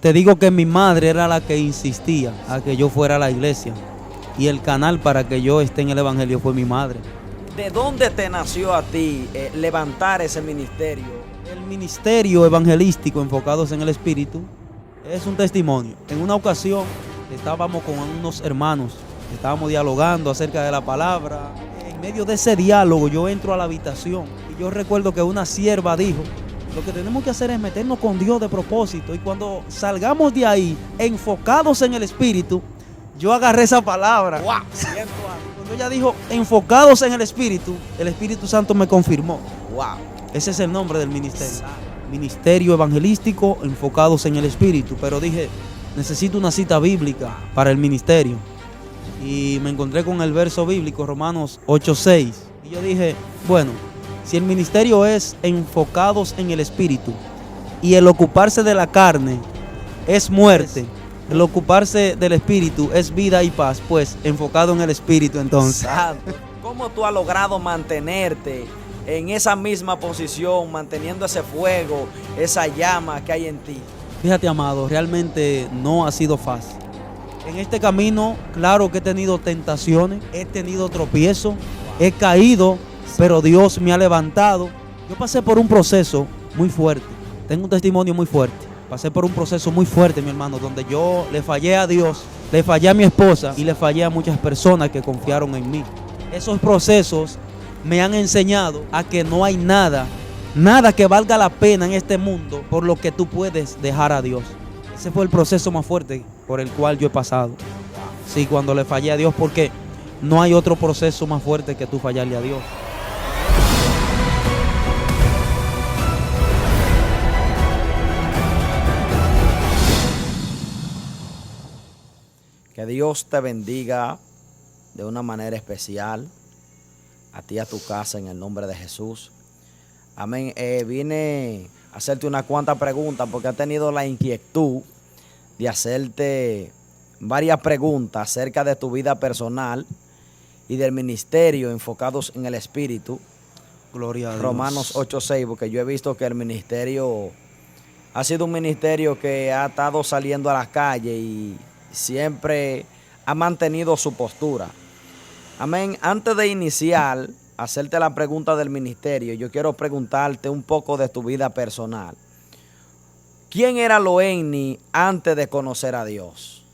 Te digo que mi madre era la que insistía a que yo fuera a la iglesia. Y el canal para que yo esté en el evangelio fue mi madre. ¿De dónde te nació a ti levantar ese ministerio? El ministerio evangelístico enfocados en el espíritu es un testimonio. En una ocasión estábamos con unos hermanos, estábamos dialogando acerca de la palabra. En medio de ese diálogo yo entro a la habitación y yo recuerdo que una sierva dijo: lo que tenemos que hacer es meternos con Dios de propósito, y cuando salgamos de ahí enfocados en el espíritu, yo agarré esa palabra. ¡Wow! Cuando ella dijo enfocados en el Espíritu Santo me confirmó. ¡Wow! Ese es el nombre del ministerio. Ministerio evangelístico enfocados en el espíritu. Pero dije, necesito una cita bíblica para el ministerio. Y me encontré con el verso bíblico, Romanos 8:6. Y yo dije, bueno, si el ministerio es enfocados en el espíritu y el ocuparse de la carne es muerte, el ocuparse del espíritu es vida y paz, pues enfocado en el espíritu entonces. Exacto. ¿Cómo tú has logrado mantenerte en esa misma posición, manteniendo ese fuego, esa llama que hay en ti? Fíjate, amado, realmente no ha sido fácil. En este camino, claro que he tenido tentaciones, he tenido tropiezos, he caído, pero Dios me ha levantado. Yo pasé por un proceso muy fuerte, tengo un testimonio muy fuerte. Pasé por un proceso muy fuerte, mi hermano, donde yo le fallé a Dios, le fallé a mi esposa y le fallé a muchas personas que confiaron en mí. Esos procesos me han enseñado a que no hay nada que valga la pena en este mundo por lo que tú puedes dejar a Dios. Ese fue el proceso más fuerte por el cual yo he pasado. Sí, cuando le fallé a Dios, porque no hay otro proceso más fuerte que tú fallarle a Dios. Que Dios te bendiga de una manera especial, a ti y a tu casa, en el nombre de Jesús. Amén. Vine a hacerte unas cuantas preguntas porque he tenido la inquietud de hacerte varias preguntas acerca de tu vida personal y del ministerio enfocados en el espíritu. Gloria a Dios. Romanos 8:6, porque yo he visto que el ministerio ha sido un ministerio que ha estado saliendo a la calle y siempre ha mantenido su postura. Amén. Antes de iniciar, hacerte la pregunta del ministerio, yo quiero preguntarte un poco de tu vida personal. ¿Quién era Loenny antes de conocer a Dios?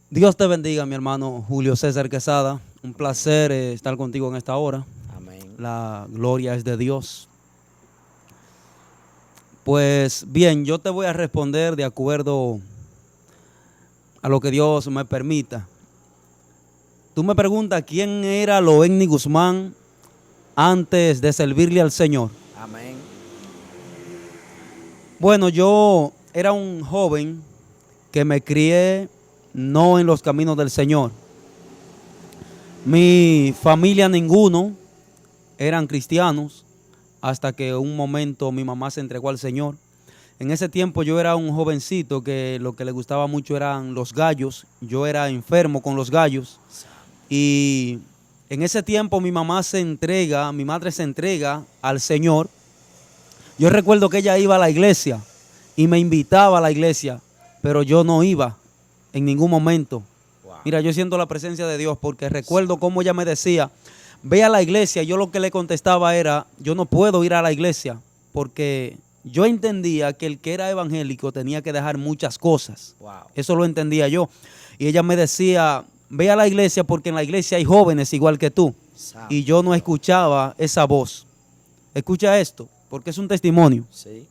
Dios te bendiga, mi hermano Julio César Quesada. Un placer estar contigo en esta hora. Amén. La gloria es de Dios. Pues bien, yo te voy a responder de acuerdo a lo que Dios me permita. Tú me preguntas quién era Loenny Guzmán antes de servirle al Señor. Amén. Bueno, yo era un joven que me crié no en los caminos del Señor. Mi familia ninguno eran cristianos hasta que un momento mi mamá se entregó al Señor. En ese tiempo yo era un jovencito que lo que le gustaba mucho eran los gallos. Yo era enfermo con los gallos. Y en ese tiempo mi madre se entrega al Señor. Yo recuerdo que ella iba a la iglesia y me invitaba a la iglesia, pero yo no iba en ningún momento. Wow. Mira, yo siento la presencia de Dios porque recuerdo cómo ella me decía, ve a la iglesia. Yo lo que le contestaba era, yo no puedo ir a la iglesia porque yo entendía que el que era evangélico tenía que dejar muchas cosas. Wow. Eso lo entendía yo. Y ella me decía, ve a la iglesia porque en la iglesia hay jóvenes igual que tú. Santo. Y yo no escuchaba esa voz. Escucha esto, porque es un testimonio. Sí.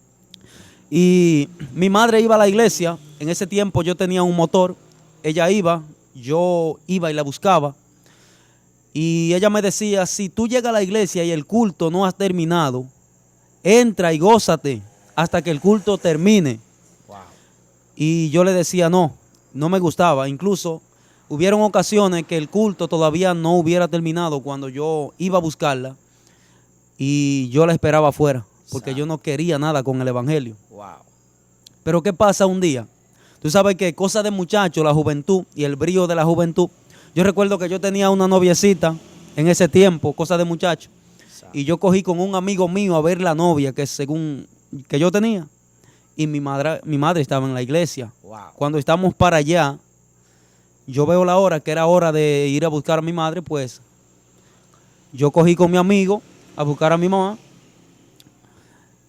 Y mi madre iba a la iglesia. En ese tiempo yo tenía un motor. Ella iba, yo iba y la buscaba. Y ella me decía, si tú llegas a la iglesia y el culto no has terminado, entra y gózate hasta que el culto termine. Wow. Y yo le decía no me gustaba. Incluso hubieron ocasiones que el culto todavía no hubiera terminado cuando yo iba a buscarla y yo la esperaba afuera porque yo no quería nada con el evangelio. Wow. Pero ¿qué pasa un día? Tú sabes que cosa de muchacho, la juventud y el brío de la juventud. Yo recuerdo que yo tenía una noviecita en ese tiempo, cosa de muchacho. Y yo cogí con un amigo mío a ver la novia que según que yo tenía. y mi madre estaba en la iglesia. Wow. Cuando estamos para allá, yo veo la hora, que era hora de ir a buscar a mi madre, pues yo cogí con mi amigo a buscar a mi mamá.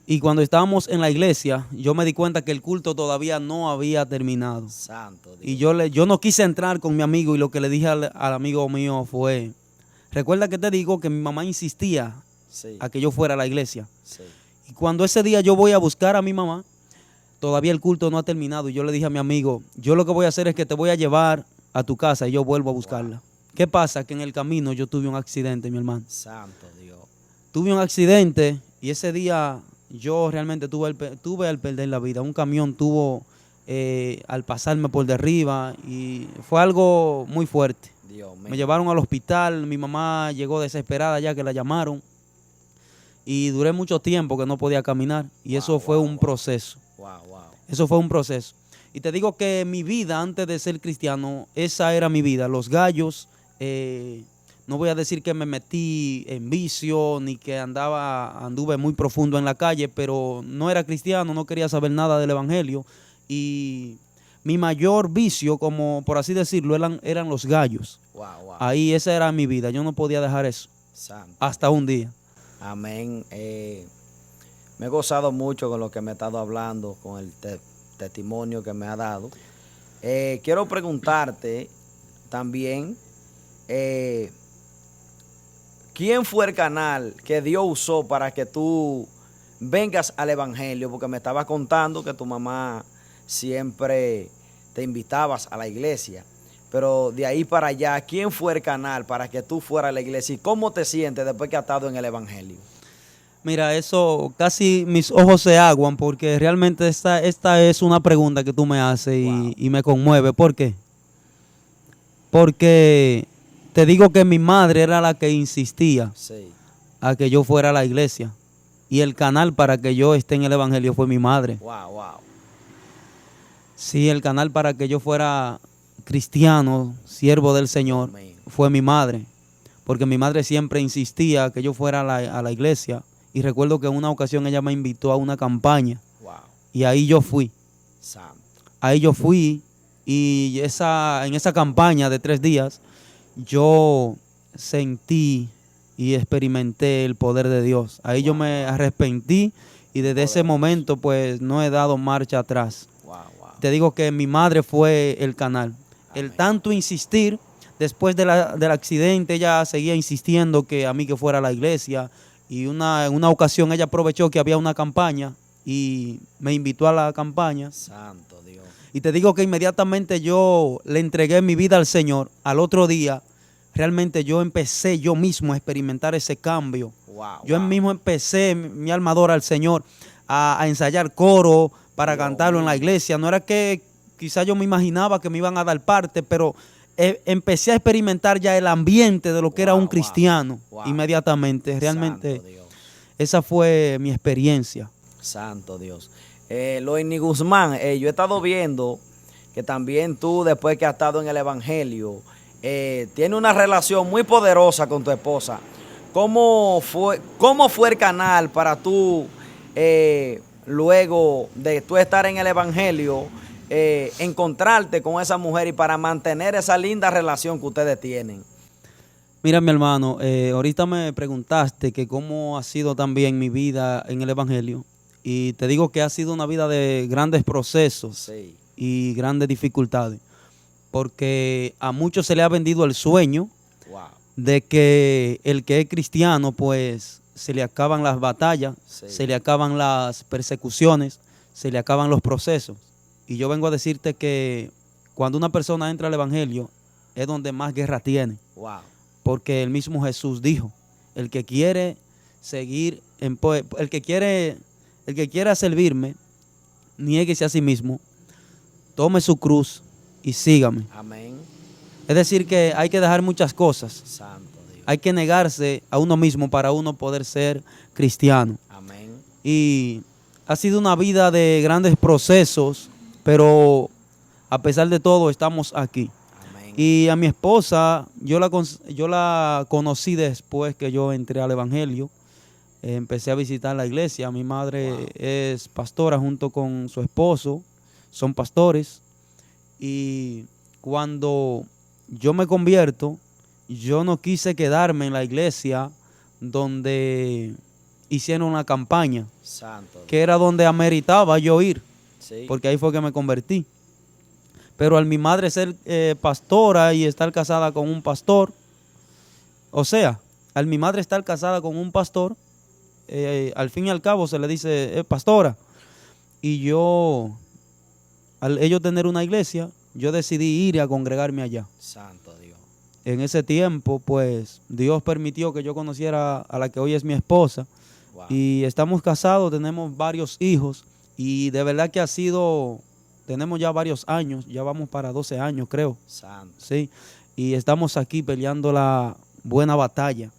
Y cuando estábamos en la iglesia, yo me di cuenta que el culto todavía no había terminado. Santo Dios. Y yo no quise entrar con mi amigo, y lo que le dije al amigo mío fue, recuerda que te digo que mi mamá insistía Sí. a que yo fuera a la iglesia. Sí. Y cuando ese día yo voy a buscar a mi mamá, todavía el culto no ha terminado. Y yo le dije a mi amigo, yo lo que voy a hacer es que te voy a llevar a tu casa y yo vuelvo a buscarla. Wow. ¿Qué pasa? Que en el camino yo tuve un accidente, mi hermano. Santo Dios. Tuve un accidente y ese día yo realmente tuve al perder la vida. Un camión tuvo al pasarme por derriba y fue algo muy fuerte. Dios mío. Me llevaron al hospital, mi mamá llegó desesperada ya que la llamaron y duré mucho tiempo que no podía caminar y eso fue un proceso. Wow, wow. Eso fue un proceso. Y te digo que mi vida antes de ser cristiano, esa era mi vida. Los gallos, no voy a decir que me metí en vicio ni que anduve muy profundo en la calle, pero no era cristiano, no quería saber nada del evangelio. Y mi mayor vicio, como por así decirlo, eran los gallos. Wow, wow. Ahí esa era mi vida. Yo no podía dejar eso. Santo. Hasta un día. Amén. Me he gozado mucho con lo que me ha estado hablando, con el testimonio que me ha dado. Quiero preguntarte también, ¿quién fue el canal que Dios usó para que tú vengas al evangelio? Porque me estabas contando que tu mamá siempre te invitabas a la iglesia. Pero de ahí para allá, ¿quién fue el canal para que tú fueras a la iglesia? ¿Y cómo te sientes después que has estado en el evangelio? Mira, eso casi mis ojos se aguan porque realmente esta es una pregunta que tú me haces y me conmueve. ¿Por qué? Porque te digo que mi madre era la que insistía Sí. a que yo fuera a la iglesia. Y el canal para que yo esté en el evangelio fue mi madre. Wow, wow. Sí, el canal para que yo fuera cristiano, siervo del Señor, Amén. fue mi madre. Porque mi madre siempre insistía que yo fuera a la iglesia. Y recuerdo que en una ocasión ella me invitó a una campaña. Wow. Y ahí yo fui. Santo. Ahí yo fui. Y en esa campaña de 3 días, yo sentí y experimenté el poder de Dios. Ahí yo me arrepentí y desde ese momento pues no he dado marcha atrás. Wow, wow. Te digo que mi madre fue el canal. El Amén. tanto insistir, después del accidente ella seguía insistiendo que a mí que fuera a la iglesia. Y en una ocasión ella aprovechó que había una campaña y me invitó a la campaña. Santo Dios. Y te digo que inmediatamente yo le entregué mi vida al Señor. Al otro día, realmente yo empecé yo mismo a experimentar ese cambio. Wow, Yo wow. mismo empecé, mi alma adora al Señor, a ensayar coro para Dios cantarlo en la mío. iglesia. No era que quizás yo me imaginaba que me iban a dar parte, pero empecé a experimentar ya el ambiente de lo que era un Wow, cristiano wow. inmediatamente. Realmente Santo Dios. esa fue mi experiencia. Santo Dios. Loini Guzmán, yo he estado viendo que también tú, después que has estado en el evangelio, tienes una relación muy poderosa con tu esposa. ¿Cómo fue el canal para tú, luego de tú estar en el evangelio, encontrarte con esa mujer y para mantener esa linda relación que ustedes tienen? Mira, mi hermano, ahorita me preguntaste que cómo ha sido también mi vida en el evangelio. Y te digo que ha sido una vida de grandes procesos Sí. y grandes dificultades. Porque a muchos se le ha vendido el sueño Wow. de que el que es cristiano, pues se le acaban las batallas, Sí. se le acaban las persecuciones, se le acaban los procesos. Y yo vengo a decirte que cuando una persona entra al evangelio es donde más guerra tiene. Wow. Porque el mismo Jesús dijo, el que quiere seguir, el que quiera servirme, niéguese a sí mismo, tome su cruz y sígame. Amén. Es decir que hay que dejar muchas cosas. Santo Dios. Hay que negarse a uno mismo para uno poder ser cristiano. Amén. Y ha sido una vida de grandes procesos, pero a pesar de todo estamos aquí. Amén. Y a mi esposa yo la conocí después que yo entré al evangelio. empecé a visitar la iglesia. Mi madre es pastora junto con su esposo, son pastores. Y cuando yo me convierto, yo no quise quedarme en la iglesia donde hicieron una campaña, Santo. que era donde ameritaba yo ir, Sí. porque ahí fue que me convertí. Pero al mi madre ser pastora y estar casada con un pastor, o sea, al mi madre estar casada con un pastor, al fin y al cabo se le dice pastora. Y yo, al ellos tener una iglesia, yo decidí ir a congregarme allá. Santo Dios. En ese tiempo, pues, Dios permitió que yo conociera a la que hoy es mi esposa. Wow. Y estamos casados, tenemos varios hijos. Y de verdad que ha sido, tenemos ya varios años, ya vamos para 12 años, creo. Santo. Sí. Y estamos aquí peleando la buena batalla.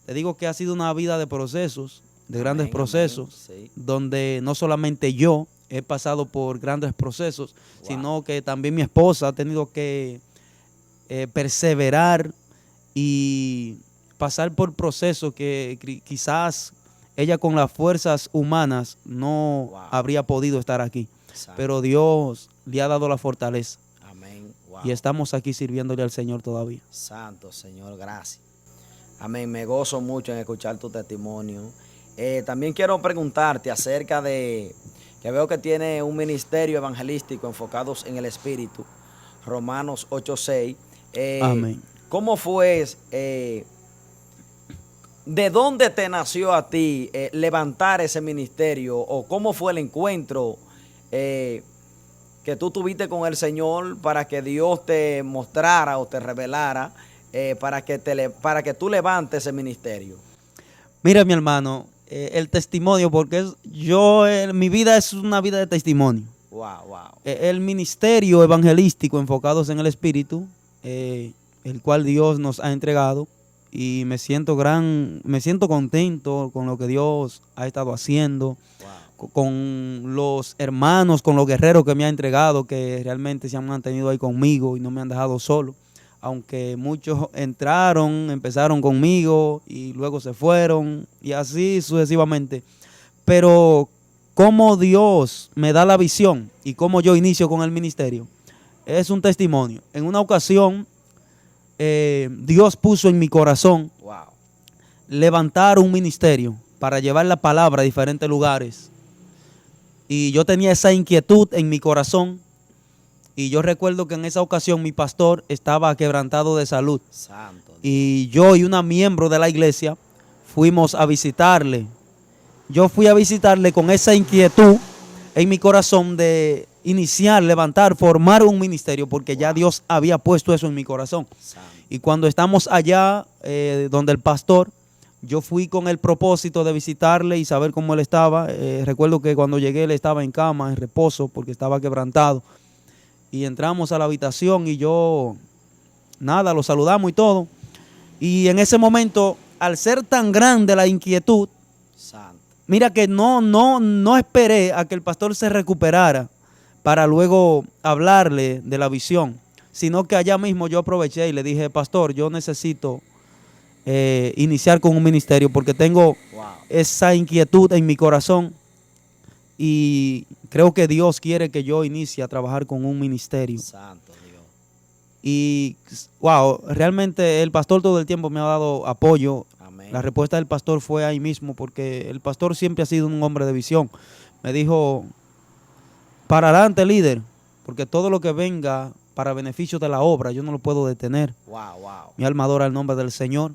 Te digo que ha sido una vida de procesos, de grandes Amén, procesos, amén. Sí. donde no solamente yo he pasado por grandes procesos, Wow. sino que también mi esposa ha tenido que perseverar y pasar por procesos que quizás ella con las fuerzas humanas no Wow. habría podido estar aquí. Santo. Pero Dios le ha dado la fortaleza Amén. Wow. y estamos aquí sirviéndole al Señor todavía. Santo Señor, gracias. Amén. Me gozo mucho en escuchar tu testimonio. También quiero preguntarte acerca de que veo que tiene un ministerio evangelístico enfocados en el Espíritu. Romanos 8:6. Amén. ¿Cómo fue? ¿De dónde te nació a ti levantar ese ministerio? ¿O cómo fue el encuentro que tú tuviste con el Señor para que Dios te mostrara o te revelara para que tú levantes ese ministerio? Mira, mi hermano, el testimonio, porque mi vida es una vida de testimonio. Wow, wow. El ministerio evangelístico enfocados en el Espíritu, el cual Dios nos ha entregado, y me siento contento con lo que Dios ha estado haciendo, Wow. con los hermanos, con los guerreros que me ha entregado, que realmente se han mantenido ahí conmigo y no me han dejado solo. Aunque muchos empezaron conmigo y luego se fueron y así sucesivamente. Pero cómo Dios me da la visión y cómo yo inicio con el ministerio es un testimonio. En una ocasión, Dios puso en mi corazón Wow. levantar un ministerio para llevar la palabra a diferentes lugares. Y yo tenía esa inquietud en mi corazón. Y yo recuerdo que en esa ocasión mi pastor estaba quebrantado de salud. Santo Dios. Y yo y una miembro de la iglesia fuimos a visitarle. Yo fui a visitarle con esa inquietud en mi corazón de iniciar, levantar, formar un ministerio, porque ya Dios había puesto eso en mi corazón. Santo. Y cuando estamos allá, donde el pastor, yo fui con el propósito de visitarle y saber cómo él estaba. Recuerdo que cuando llegué él estaba en cama, en reposo, porque estaba quebrantado. Y entramos a la habitación y yo, nada, lo saludamos y todo. Y en ese momento, al ser tan grande la inquietud, Santo. mira que no esperé a que el pastor se recuperara para luego hablarle de la visión, sino que allá mismo yo aproveché y le dije, pastor, yo necesito iniciar con un ministerio porque tengo Wow. esa inquietud en mi corazón y creo que Dios quiere que yo inicie a trabajar con un ministerio. Santo Dios. Y wow, realmente el pastor todo el tiempo me ha dado apoyo. Amén. La respuesta del pastor fue ahí mismo, porque el pastor siempre ha sido un hombre de visión. Me dijo, para adelante, líder, porque todo lo que venga para beneficio de la obra, yo no lo puedo detener. Wow, wow. Mi alma adora el nombre del Señor.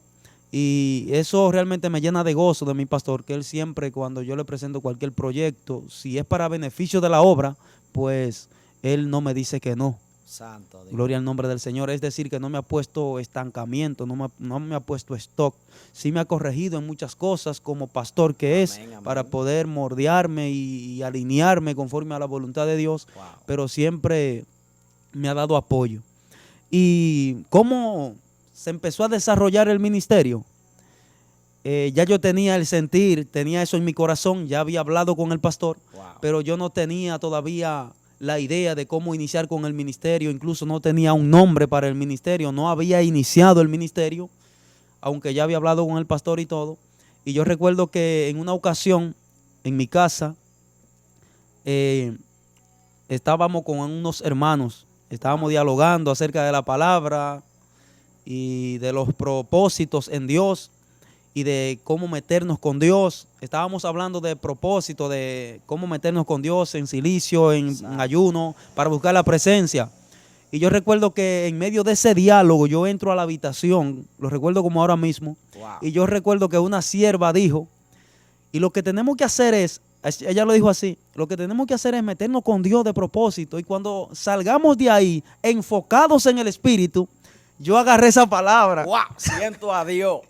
Y eso realmente me llena de gozo de mi pastor, que él siempre, cuando yo le presento cualquier proyecto, si es para beneficio de la obra, pues él no me dice que no. Santo Dios. Gloria al nombre del Señor. Es decir, que no me ha puesto estancamiento, no me ha puesto stock. Sí me ha corregido en muchas cosas como pastor que es, Amén, amén. para poder moldearme y alinearme conforme a la voluntad de Dios, Wow. pero siempre me ha dado apoyo. ¿Y cómo se empezó a desarrollar el ministerio? Ya yo tenía el sentir, tenía eso en mi corazón, ya había hablado con el pastor, Wow. pero yo no tenía todavía la idea de cómo iniciar con el ministerio, incluso no tenía un nombre para el ministerio, no había iniciado el ministerio, aunque ya había hablado con el pastor y todo. Y yo recuerdo que en una ocasión, en mi casa, estábamos con unos hermanos, estábamos dialogando acerca de la palabra y de los propósitos en Dios y de cómo meternos con Dios. Estábamos hablando de propósito, de cómo meternos con Dios en silicio, en ayuno, para buscar la presencia. Y yo recuerdo que en medio de ese diálogo yo entro a la habitación, lo recuerdo como ahora mismo, y yo recuerdo que una sierva dijo, y lo que tenemos que hacer es, ella lo dijo así, lo que tenemos que hacer es meternos con Dios de propósito, y cuando salgamos de ahí, enfocados en el Espíritu, yo agarré esa palabra. ¡Wow! Siento a Dios.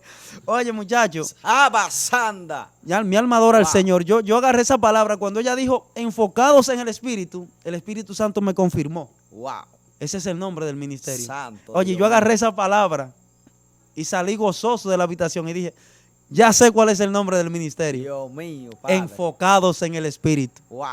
Oye, muchachos. ¡Abasanda! Ya mi alma adora al Señor. Yo agarré esa palabra cuando ella dijo, enfocados en el Espíritu Santo me confirmó. ¡Wow! Ese es el nombre del ministerio. Santo Oye, Dios. yo agarré esa palabra y salí gozoso de la habitación y dije, ya sé cuál es el nombre del ministerio. Dios mío, Padre. Enfocados en el Espíritu. ¡Wow!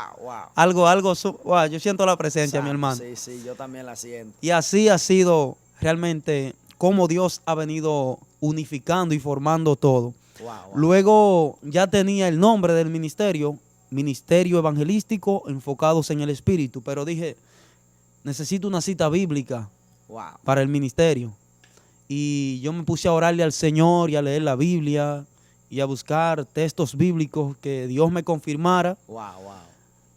Wow, yo siento la presencia, mi hermano. Sí, yo también la siento. Y así ha sido realmente cómo Dios ha venido unificando y formando todo. Wow. Luego ya tenía el nombre del ministerio, Ministerio Evangelístico Enfocados en el Espíritu, pero dije, necesito una cita bíblica para el ministerio. Y yo me puse a orarle al Señor y a leer la Biblia y a buscar textos bíblicos que Dios me confirmara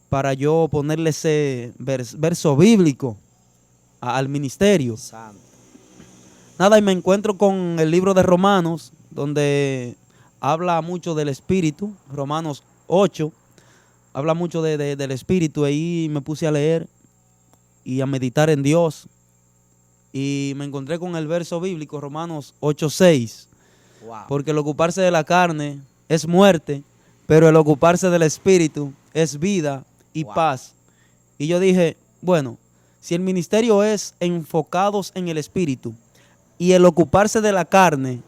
para yo ponerle ese verso bíblico al ministerio. Santo. Nada, y me encuentro con el libro de Romanos, donde habla mucho del Espíritu, Romanos 8, habla mucho del Espíritu, ahí me puse a leer y a meditar en Dios, y me encontré con el verso bíblico, Romanos 8:6, porque el ocuparse de la carne es muerte, pero el ocuparse del Espíritu es vida y paz. Y yo dije, bueno, si el ministerio es enfocados en el Espíritu, y el ocuparse de la carne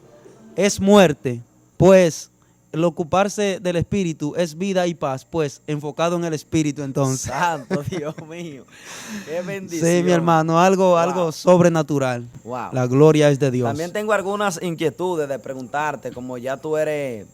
es muerte, pues el ocuparse del Espíritu es vida y paz, pues enfocado en el Espíritu entonces. Santo Dios mío, qué bendición. Sí, mi hermano, algo sobrenatural. Wow. La gloria es de Dios. También tengo algunas inquietudes de preguntarte, como ya tú eres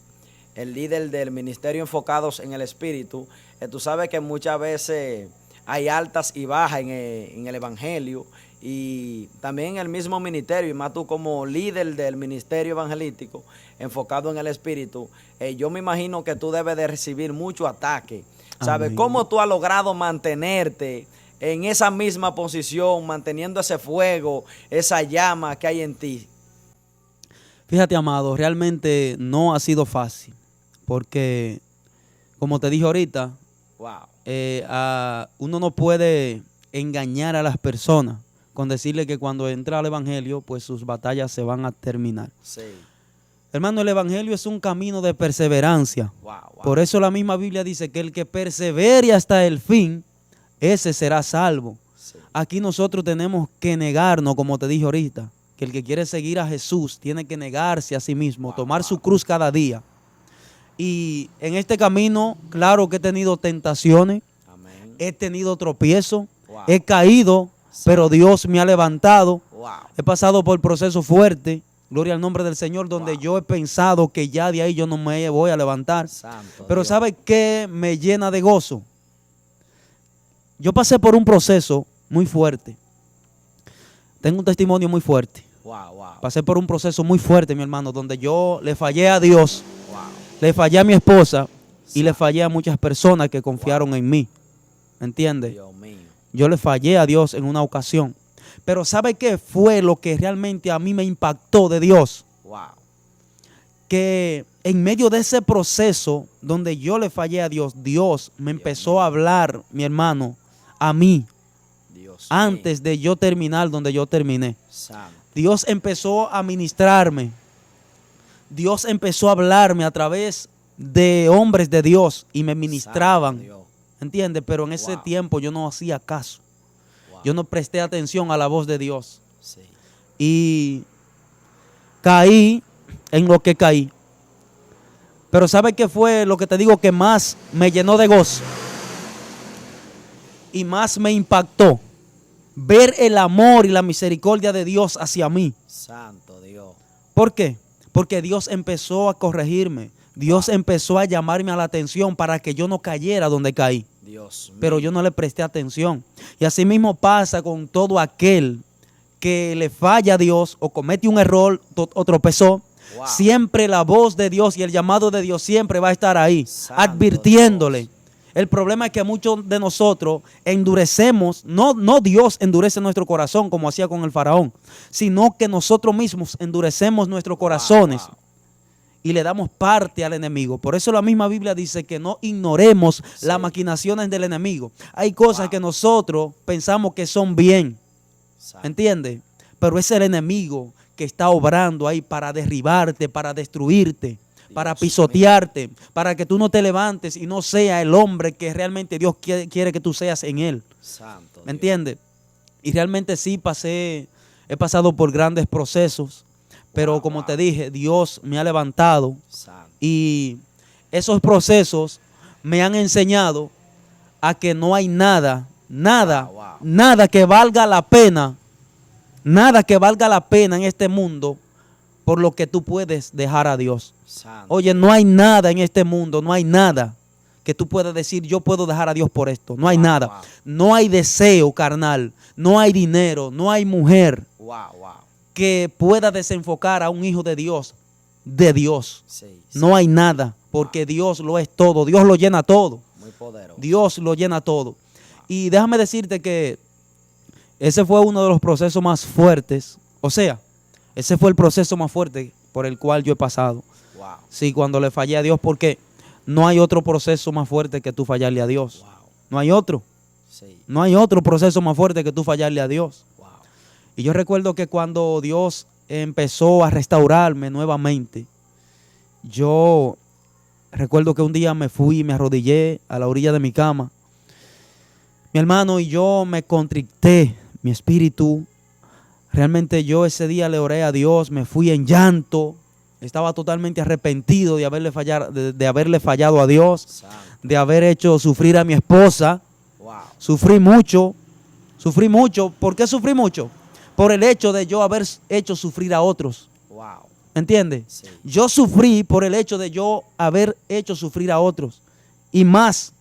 el líder del ministerio Enfocados en el Espíritu, tú sabes que muchas veces hay altas y bajas en el Evangelio, y también en el mismo ministerio, y más tú como líder del ministerio evangelístico enfocado en el Espíritu, yo me imagino que tú debes de recibir mucho ataque. ¿Sabes? Amén. ¿Cómo tú has logrado mantenerte en esa misma posición, manteniendo ese fuego, esa llama que hay en ti? Fíjate, amado, realmente no ha sido fácil, porque, como te dije ahorita, uno no puede engañar a las personas con decirle que cuando entra al Evangelio, pues sus batallas se van a terminar. Sí. Hermano, el Evangelio es un camino de perseverancia. Por eso la misma Biblia dice que el que persevere hasta el fin, ese será salvo. Sí. Aquí nosotros tenemos que negarnos, como te dije ahorita, que el que quiere seguir a Jesús tiene que negarse a sí mismo, tomar su cruz cada día. Y en este camino, claro que he tenido tentaciones, Amén. he tenido tropiezos, he caído, pero Dios me ha levantado. He pasado por procesos fuertes, gloria al nombre del Señor, donde yo he pensado que ya de ahí yo no me voy a levantar. Santo Pero Dios. ¿sabe qué me llena de gozo? Yo pasé por un proceso muy fuerte. Tengo un testimonio muy fuerte. Pasé por un proceso muy fuerte, mi hermano, donde yo le fallé a Dios, le fallé a mi esposa y le fallé a muchas personas que confiaron en mí. ¿Me entiendes? Dios mío. Yo le fallé a Dios en una ocasión. Pero ¿sabe qué fue lo que realmente a mí me impactó de Dios? Que en medio de ese proceso donde yo le fallé a Dios, Dios me empezó a hablar, mi hermano, a mí, Dios antes de yo terminar donde yo terminé. Santo. Dios empezó a ministrarme. Dios empezó a hablarme a través de hombres de Dios y me ministraban. Santo Dios. ¿Entiendes? Pero en ese tiempo yo no hacía caso. Yo no presté atención a la voz de Dios. Sí. Y caí en lo que caí. Pero ¿sabe qué fue lo que te digo que más me llenó de gozo? Y más me impactó. Ver el amor y la misericordia de Dios hacia mí. Santo Dios. ¿Por qué? Porque Dios empezó a corregirme. Dios empezó a llamarme a la atención para que yo no cayera donde caí. Dios mío. Pero yo no le presté atención. Y así mismo pasa con todo aquel que le falla a Dios o comete un error o tropezó. Wow. Siempre la voz de Dios y el llamado de Dios siempre va a estar ahí, Santo advirtiéndole. Dios. El problema es que muchos de nosotros endurecemos, no Dios endurece nuestro corazón como hacía con el faraón, sino que nosotros mismos endurecemos nuestros corazones. Wow. Y le damos parte al enemigo. Por eso la misma Biblia dice que no ignoremos las maquinaciones del enemigo. Hay cosas que nosotros pensamos que son bien, Santo. ¿entiendes? Pero es el enemigo que está obrando ahí para derribarte, para destruirte, para pisotearte, para que tú no te levantes y no seas el hombre que realmente Dios quiere que tú seas en él. Santo ¿Me entiendes? Y realmente sí he pasado por grandes procesos, pero como te dije, Dios me ha levantado Santo. y esos procesos me han enseñado a que no hay nada que valga la pena, nada que valga la pena en este mundo por lo que tú puedes dejar a Dios. Santo. Oye, no hay nada en este mundo, no hay nada que tú puedas decir, yo puedo dejar a Dios por esto. No hay nada. Wow. No hay deseo carnal, no hay dinero, no hay mujer Wow, wow. que pueda desenfocar a un hijo de Dios, de Dios. Sí, No hay nada, porque Dios lo es todo. Dios lo llena todo. muy poderoso. Dios lo llena todo. Y déjame decirte que ese fue uno de los procesos más fuertes. O sea, ese fue el proceso más fuerte por el cual yo he pasado. Wow. Sí, cuando le fallé a Dios, porque no hay otro proceso más fuerte que tú fallarle a Dios. Wow. No hay otro. Sí. No hay otro proceso más fuerte que tú fallarle a Dios. Wow. Y yo recuerdo que cuando Dios empezó a restaurarme nuevamente, yo recuerdo que un día me fui y me arrodillé a la orilla de mi cama, mi hermano, y yo me contricté, mi espíritu. Realmente yo ese día le oré a Dios, me fui en llanto, estaba totalmente arrepentido de haberle fallado a Dios, Santo. de haber hecho sufrir a mi esposa. Wow. Sufrí mucho. ¿Por qué sufrí mucho? Por el hecho de yo haber hecho sufrir a otros. Wow. ¿Entiendes? Sí. Yo sufrí por el hecho de yo haber hecho sufrir a otros. Y más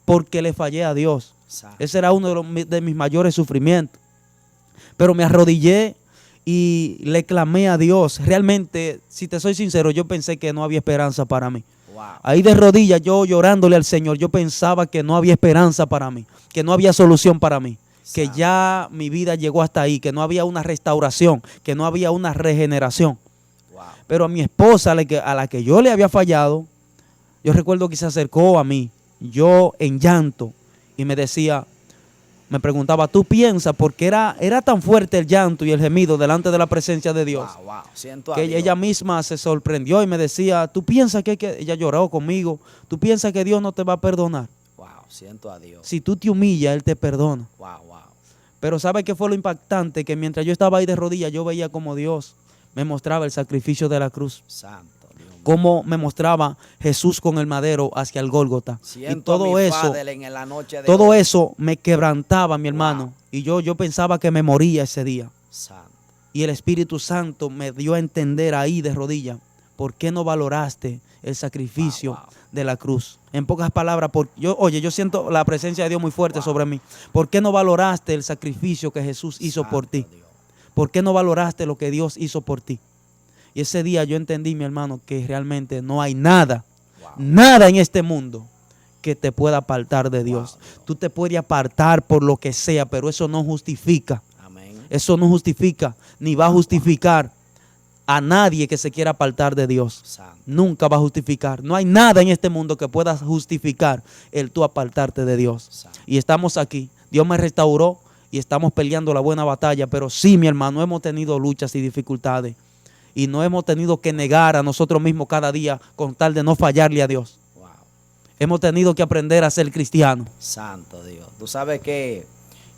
porque le fallé a Dios. Santo. Ese era uno de mis mayores sufrimientos. Pero me arrodillé y le clamé a Dios. Realmente, si te soy sincero, yo pensé que no había esperanza para mí. Wow. Ahí de rodillas, yo llorándole al Señor, yo pensaba que no había esperanza para mí, que no había solución para mí, que Santo. ya mi vida llegó hasta ahí, que no había una restauración, que no había una regeneración. Wow. Pero a mi esposa, a la que yo le había fallado, yo recuerdo que se acercó a mí, yo en llanto, y me decía, me preguntaba, ¿tú piensas? Porque era tan fuerte el llanto y el gemido delante de la presencia de Dios, Wow, wow. Siento a que Dios. ella misma se sorprendió y me decía, ¿tú piensas ella lloró conmigo, tú piensas que Dios no te va a perdonar? Wow, siento a Dios. Si tú te humillas, Él te perdona. Wow, wow. Pero ¿sabe qué fue lo impactante? Que mientras yo estaba ahí de rodillas, yo veía como Dios me mostraba el sacrificio de la cruz, Santo Dios mío. cómo me mostraba Jesús con el madero hacia el Gólgota. Y Siento a todo mi eso, Padre en la noche de todo hoy. eso me quebrantaba, mi hermano. Wow. Y yo pensaba que me moría ese día. Santo. Y el Espíritu Santo me dio a entender ahí de rodillas, ¿por qué no valoraste el sacrificio Wow, wow. de la cruz? En pocas palabras, yo siento la presencia de Dios muy fuerte Wow. sobre mí. ¿Por qué no valoraste el sacrificio que Jesús hizo Santo por ti? Dios. ¿Por qué no valoraste lo que Dios hizo por ti? Y ese día yo entendí, mi hermano, que realmente no hay nada, Wow. nada en este mundo que te pueda apartar de Dios. Wow, Dios. Tú te puedes apartar por lo que sea, pero eso no justifica. Amén. Eso no justifica, ni va a justificar a nadie que se quiera apartar de Dios. Santo. Nunca va a justificar. No hay nada en este mundo que pueda justificar el tú apartarte de Dios. Santo. Y estamos aquí. Dios me restauró y estamos peleando la buena batalla. Pero sí, mi hermano, hemos tenido luchas y dificultades. Y no hemos tenido que negar a nosotros mismos cada día con tal de no fallarle a Dios. Wow. Hemos tenido que aprender a ser cristianos. Santo Dios. Tú sabes que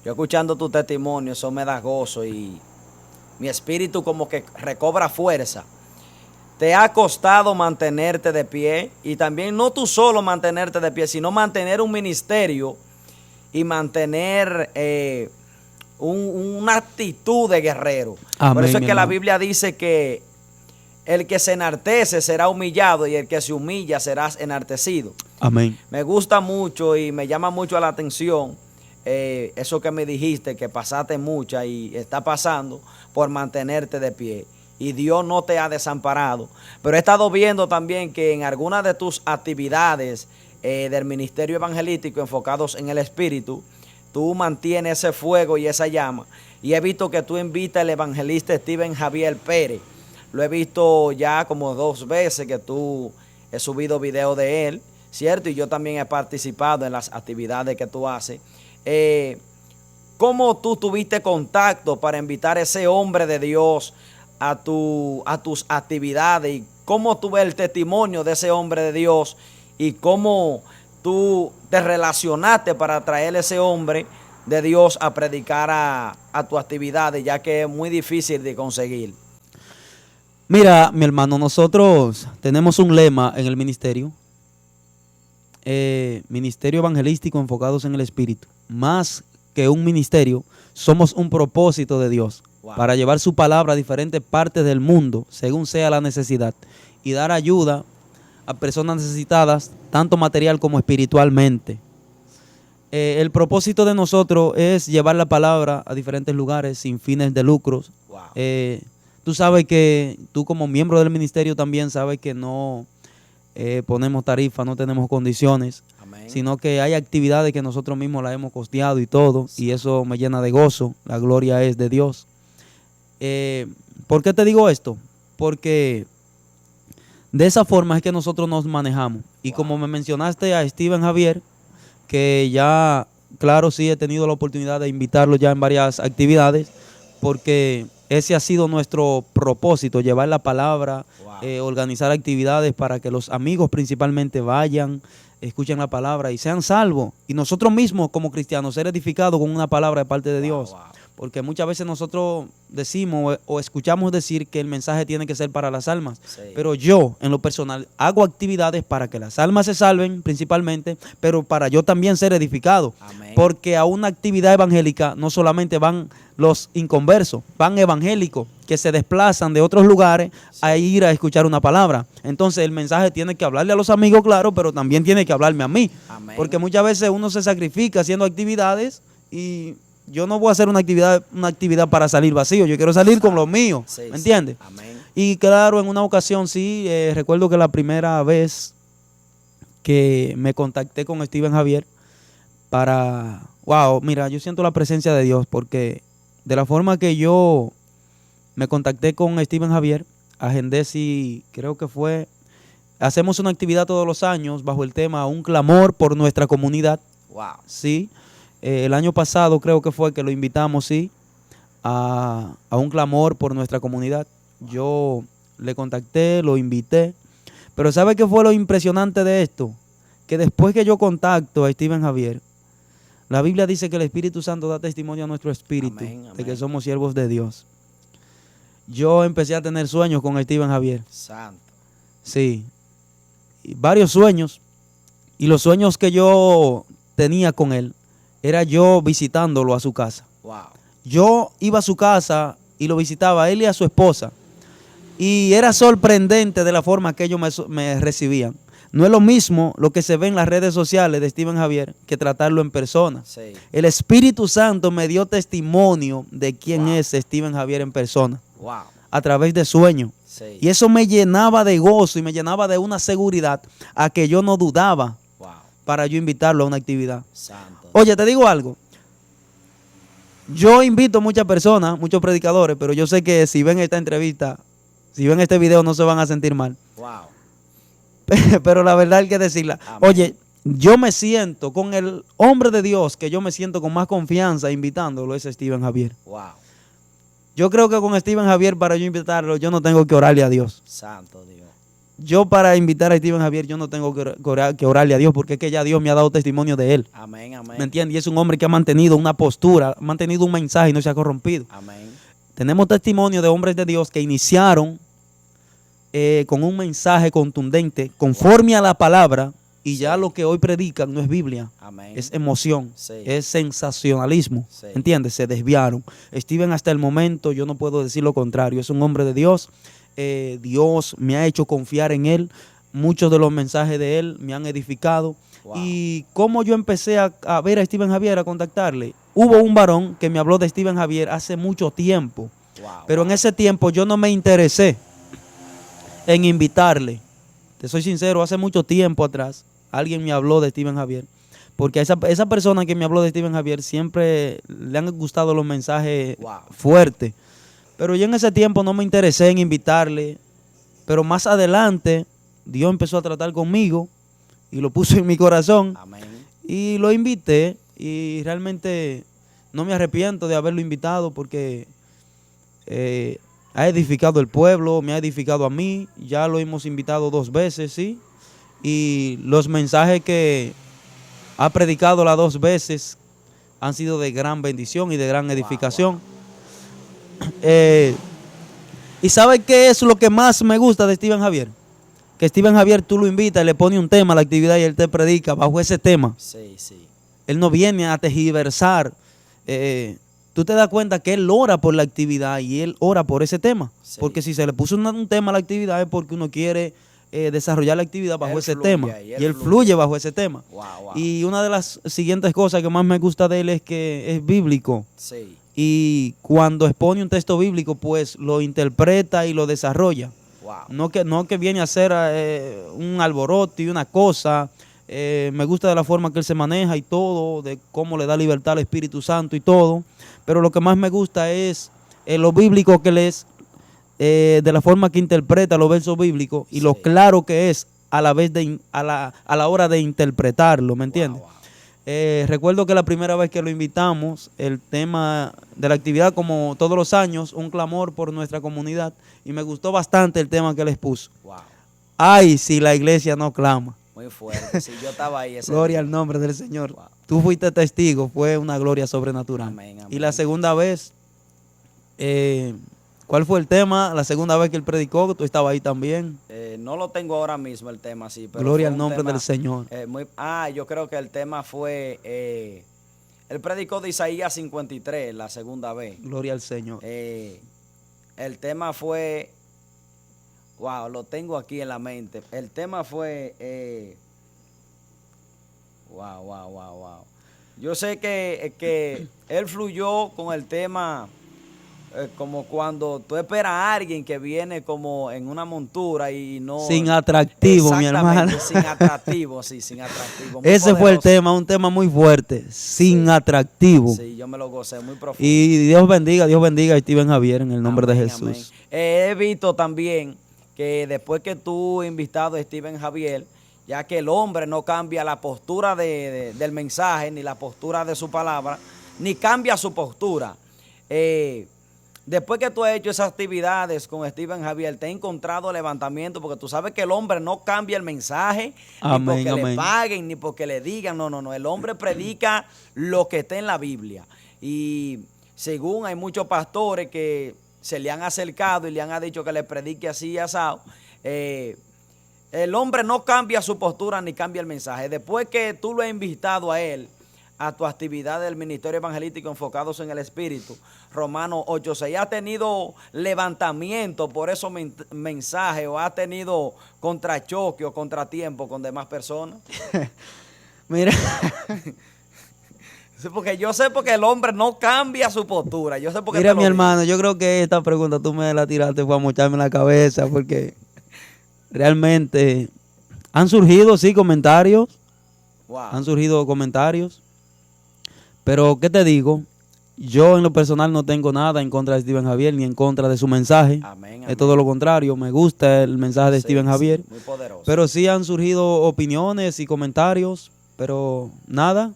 yo escuchando tu testimonio, eso me da gozo y mi espíritu como que recobra fuerza. Te ha costado mantenerte de pie y también no tú solo mantenerte de pie, sino mantener un ministerio y mantener una actitud de guerrero. Amén, Por eso es mi que la hermano. Biblia dice que el que se enaltece será humillado y el que se humilla será enaltecido. Amén. Me gusta mucho y me llama mucho la atención eso que me dijiste, que pasaste mucha y está pasando por mantenerte de pie. Y Dios no te ha desamparado. Pero he estado viendo también que en algunas de tus actividades del ministerio evangelístico enfocados en el Espíritu, tú mantienes ese fuego y esa llama. Y he visto que tú invitas al evangelista Steven Javier Pérez. Lo he visto ya como 2 veces que tú he subido video de él, ¿cierto? Y yo también he participado en las actividades que tú haces. ¿Cómo tú tuviste contacto para invitar a ese hombre de Dios a tus actividades? ¿Y cómo tú ves el testimonio de ese hombre de Dios? ¿Y cómo tú te relacionaste para traer a ese hombre de Dios a predicar a tus actividades, ya que es muy difícil de conseguir? Mira, mi hermano, nosotros tenemos un lema en el ministerio. Ministerio evangelístico enfocados en el Espíritu. Más que un ministerio, somos un propósito de Dios. Wow. Para llevar su palabra a diferentes partes del mundo, según sea la necesidad, y dar ayuda a personas necesitadas, tanto material como espiritualmente. El propósito de nosotros es llevar la palabra a diferentes lugares sin fines de lucros. Wow. Tú sabes que tú como miembro del ministerio también sabes que no ponemos tarifas, no tenemos condiciones, amén, sino que hay actividades que nosotros mismos las hemos costeado y todo, sí, y eso me llena de gozo. La gloria es de Dios. ¿Por qué te digo esto? Porque de esa forma es que nosotros nos manejamos. Y wow, como me mencionaste a Steven Javier, que ya, claro, sí he tenido la oportunidad de invitarlo ya en varias actividades, porque ese ha sido nuestro propósito, llevar la palabra, wow, organizar actividades para que los amigos principalmente vayan, escuchen la palabra y sean salvos. Y nosotros mismos como cristianos ser edificados con una palabra de parte de Dios. Wow. Porque muchas veces nosotros decimos o escuchamos decir que el mensaje tiene que ser para las almas. Sí. Pero yo, en lo personal, hago actividades para que las almas se salven principalmente, pero para yo también ser edificado. Amén. Porque a una actividad evangélica no solamente van los inconversos, van evangélicos que se desplazan de otros lugares, sí, a ir a escuchar una palabra. Entonces el mensaje tiene que hablarle a los amigos, claro, pero también tiene que hablarme a mí. Amén. Porque muchas veces uno se sacrifica haciendo actividades y yo no voy a hacer una actividad para salir vacío. Yo quiero salir con lo mío, sí, ¿me entiendes? Sí. Amén. Y claro, en una ocasión sí, recuerdo que la primera vez que me contacté con Steven Javier para, wow, mira, yo siento la presencia de Dios porque de la forma que yo me contacté con Steven Javier, agendé, sí, creo que fue, hacemos una actividad todos los años bajo el tema Un Clamor por Nuestra Comunidad. Wow. Sí. El año pasado creo que fue que lo invitamos, sí, a un clamor por nuestra comunidad. Yo le contacté, lo invité. Pero ¿sabe qué fue lo impresionante de esto? Que después que yo contacto a Steven Javier, la Biblia dice que el Espíritu Santo da testimonio a nuestro espíritu, amén, amén, de que somos siervos de Dios. Yo empecé a tener sueños con Steven Javier. Santo. Sí, y varios sueños. Y los sueños que yo tenía con él era yo visitándolo a su casa. Wow. Yo iba a su casa y lo visitaba a él y a su esposa. Y era sorprendente de la forma que ellos me recibían. No es lo mismo lo que se ve en las redes sociales de Steven Javier que tratarlo en persona. Sí. El Espíritu Santo me dio testimonio de quién, wow, es Steven Javier en persona. Wow. A través de sueños. Sí. Y eso me llenaba de gozo y me llenaba de una seguridad a que yo no dudaba, wow, para yo invitarlo a una actividad. Santo. Oye, te digo algo. Yo invito a muchas personas, muchos predicadores, pero yo sé que si ven esta entrevista, si ven este video, no se van a sentir mal. Wow. Pero la verdad hay que decirla. Amén. Oye, yo me siento con el hombre de Dios, que yo me siento con más confianza invitándolo, es Steven Javier. Wow. Yo creo que con Steven Javier, para yo invitarlo, yo no tengo que orarle a Dios. Santo Dios. Yo para invitar a Steven Javier, yo no tengo que orarle a Dios, porque es que ya Dios me ha dado testimonio de él. Amén, amén. ¿Me entiendes? Y es un hombre que ha mantenido una postura, ha mantenido un mensaje y no se ha corrompido. Amén. Tenemos testimonio de hombres de Dios que iniciaron con un mensaje contundente, conforme a la palabra, y ya lo que hoy predican no es Biblia. Amén. Es emoción, sí, es sensacionalismo. Sí. ¿Entiendes? Se desviaron. Steven hasta el momento, yo no puedo decir lo contrario, es un hombre de Dios. Dios me ha hecho confiar en él. Muchos de los mensajes de él me han edificado. Wow. Y cómo yo empecé a ver a Steven Javier, a contactarle. Hubo un varón que me habló de Steven Javier hace mucho tiempo. Wow, pero en ese tiempo yo no me interesé en invitarle. Te soy sincero, hace mucho tiempo atrás alguien me habló de Steven Javier. Porque a esa persona que me habló de Steven Javier siempre le han gustado los mensajes fuertes. Pero yo en ese tiempo no me interesé en invitarle. Pero más adelante Dios empezó a tratar conmigo y lo puso en mi corazón. Amén. Y lo invité y realmente no me arrepiento de haberlo invitado porque ha edificado el pueblo, me ha edificado a mí. Ya lo hemos invitado 2 veces, ¿sí? Y los mensajes que ha predicado las 2 veces han sido de gran bendición y de gran edificación. ¿Y sabes qué es lo que más me gusta de Steven Javier? Que Steven Javier tú lo invitas y le pone un tema a la actividad y él te predica bajo ese tema. Sí, sí. Él no viene a tergiversar. Tú te das cuenta que él ora por la actividad y él ora por ese tema. Sí. Porque si se le puso un tema a la actividad es porque uno quiere desarrollar la actividad bajo ese tema. Y él fluye bajo ese tema. Wow. Y una de las siguientes cosas que más me gusta de él es que es bíblico. Sí. Y cuando expone un texto bíblico, pues lo interpreta y lo desarrolla. Wow. No que viene a hacer un alboroto y una cosa. Me gusta de la forma que él se maneja y todo, de cómo le da libertad al Espíritu Santo y todo. Pero lo que más me gusta es lo bíblico que él es, de la forma que interpreta los versos bíblicos y lo claro que es a la vez a la hora de interpretarlo, ¿me entiendes? Wow. Recuerdo que la primera vez que lo invitamos, el tema de la actividad, como todos los años, un clamor por nuestra comunidad, y me gustó bastante el tema que él expuso. Wow. Ay, si la iglesia no clama. Muy fuerte, sí, yo estaba ahí. Gloria al nombre del Señor. Wow. Tú fuiste testigo, fue una gloria sobrenatural. Amén, amén. Y la segunda vez, ¿cuál fue el tema? La segunda vez que él predicó, tú estabas ahí también. No lo tengo ahora mismo el tema, sí. Pero gloria al nombre del Señor. Yo creo que el tema fue, él predicó de Isaías 53 la segunda vez. Gloria al Señor. El tema fue, wow, lo tengo aquí en la mente. El tema fue, wow. Yo sé que él fluyó con el tema. Como cuando tú esperas a alguien que viene como en una montura y no... Sin atractivo, mi hermano. Sin atractivo, sí, sin atractivo. Ese poderoso. Fue el tema, un tema muy fuerte, sin atractivo. Sí, yo me lo gocé, muy profundo. Y Dios bendiga a Steven Javier en el nombre de Jesús. Amén. He visto también que después que tú invitado a Steven Javier, ya que el hombre no cambia la postura del mensaje, ni la postura de su palabra, ni cambia su postura. Después que tú has hecho esas actividades con Steven Javier, te he encontrado levantamiento, porque tú sabes que el hombre no cambia el mensaje, amén, ni porque amén. le paguen, ni porque le digan, no. El hombre predica lo que está en la Biblia. Y según hay muchos pastores que se le han acercado y le han dicho que le predique así y asado, el hombre no cambia su postura ni cambia el mensaje. Después que tú lo has invitado a él, a tu actividad del Ministerio Evangelístico Enfocados en el Espíritu, Romanos 8:6, ¿has tenido levantamiento por esos mensajes o has tenido contrachoque o contratiempo con demás personas? Mira, sí, porque yo sé porque el hombre no cambia su postura. Yo sé porque mira, mi hermano, yo creo que esta pregunta tú me la tiraste para mocharme en la cabeza, porque realmente han surgido, sí, comentarios. Wow. Han surgido comentarios. Pero, ¿qué te digo? Yo en lo personal no tengo nada en contra de Steven Javier ni en contra de su mensaje. Amén. Es todo lo contrario. Me gusta el mensaje de Steven Javier. Muy poderoso. Pero sí han surgido opiniones y comentarios. Pero nada,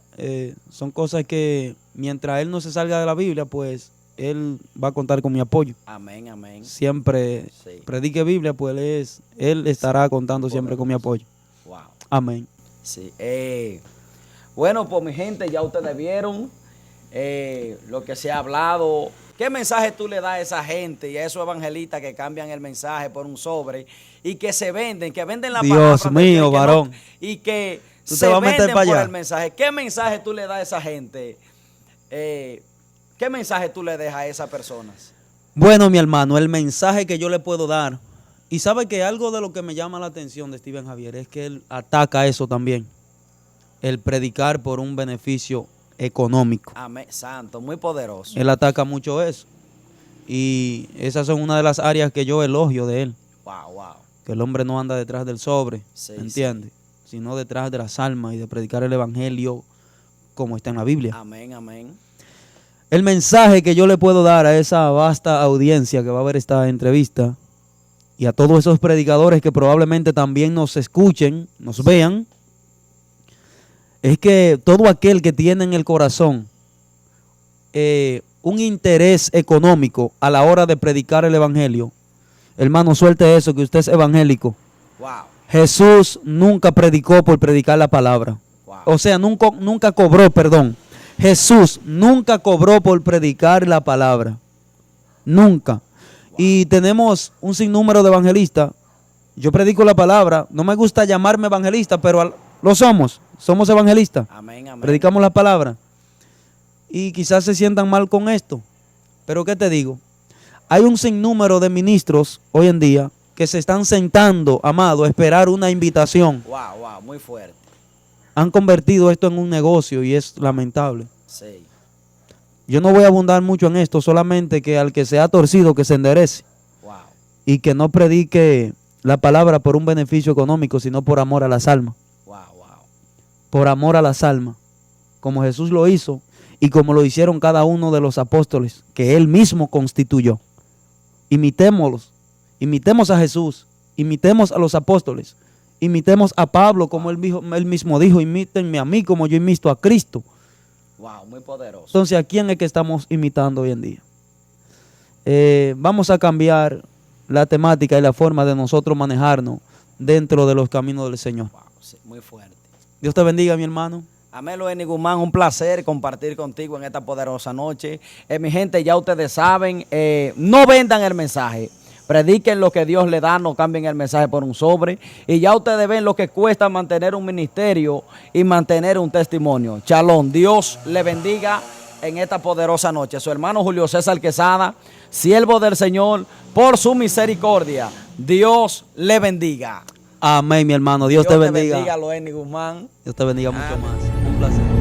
son cosas que mientras él no se salga de la Biblia, pues él va a contar con mi apoyo. Amén, amén. Siempre predique Biblia, pues él estará contando siempre con mi apoyo. Wow. Amén. Sí. Bueno, pues mi gente, ya ustedes vieron lo que se ha hablado. ¿Qué mensaje tú le das a esa gente y a esos evangelistas que cambian el mensaje por un sobre y que se venden, que venden la palabra? Dios mío, varón. Y que ¿Tú se te vas a meter venden para por allá? el mensaje. ¿Qué mensaje tú le das a esa gente? ¿Qué mensaje tú le dejas a esas personas? Bueno, mi hermano, el mensaje que yo le puedo dar Y sabe que algo de lo que me llama la atención de Steven Javier es que él ataca eso también, el predicar por un beneficio económico. Amén, santo, muy poderoso. Él ataca mucho eso. Y esas son una de las áreas que yo elogio de él. Wow, wow. Que el hombre no anda detrás del sobre, Sí, ¿entiendes? Sino detrás de las almas y de predicar el evangelio como está en la Biblia. Amén, amén. El mensaje que yo le puedo dar a esa vasta audiencia que va a ver esta entrevista y a todos esos predicadores que probablemente también nos escuchen, nos vean, es que todo aquel que tiene en el corazón un interés económico a la hora de predicar el evangelio, hermano, suelte eso, que usted es evangélico. Wow, Jesús nunca predicó por predicar la palabra. wow. O sea, nunca cobró, perdón. Jesús nunca cobró por predicar la palabra. Nunca. Y tenemos un sinnúmero de evangelistas. Yo predico la palabra. No me gusta llamarme evangelista, pero lo somos. Somos evangelistas. Amén, amén. Predicamos la palabra. Y quizás se sientan mal con esto. Pero ¿qué te digo? Hay un sinnúmero de ministros hoy en día que se están sentando, amado, a esperar una invitación. Wow, wow, muy fuerte. Han convertido esto en un negocio y es lamentable. Sí. Yo no voy a abundar mucho en esto, solamente que al que se ha torcido que se enderece Wow. y que no predique la palabra por un beneficio económico, sino por amor a las almas. Wow, wow. Por amor a las almas, como Jesús lo hizo y como lo hicieron cada uno de los apóstoles que él mismo constituyó. Imitémoslos, imitemos a Jesús, imitemos a los apóstoles, imitemos a Pablo como él mismo dijo, imítenme a mí como yo imito a Cristo. Wow, muy poderoso. Entonces, ¿a quién es que estamos imitando hoy en día? Vamos a cambiar la temática y la forma de nosotros manejarnos dentro de los caminos del Señor. Wow, sí, muy fuerte. Dios te bendiga, mi hermano. Amén, Loeni Guzmán, un placer compartir contigo en esta poderosa noche. Mi gente, ya ustedes saben, no vendan el mensaje. Prediquen lo que Dios le da, no cambien el mensaje por un sobre. Y ya ustedes ven lo que cuesta mantener un ministerio y mantener un testimonio. Shalom, Dios le bendiga en esta poderosa noche. Su hermano Julio César Quesada, siervo del Señor, por su misericordia. Dios le bendiga. Amén, mi hermano. Dios te bendiga. Bendiga, Loeni Guzmán. Dios te bendiga mucho más. Un placer.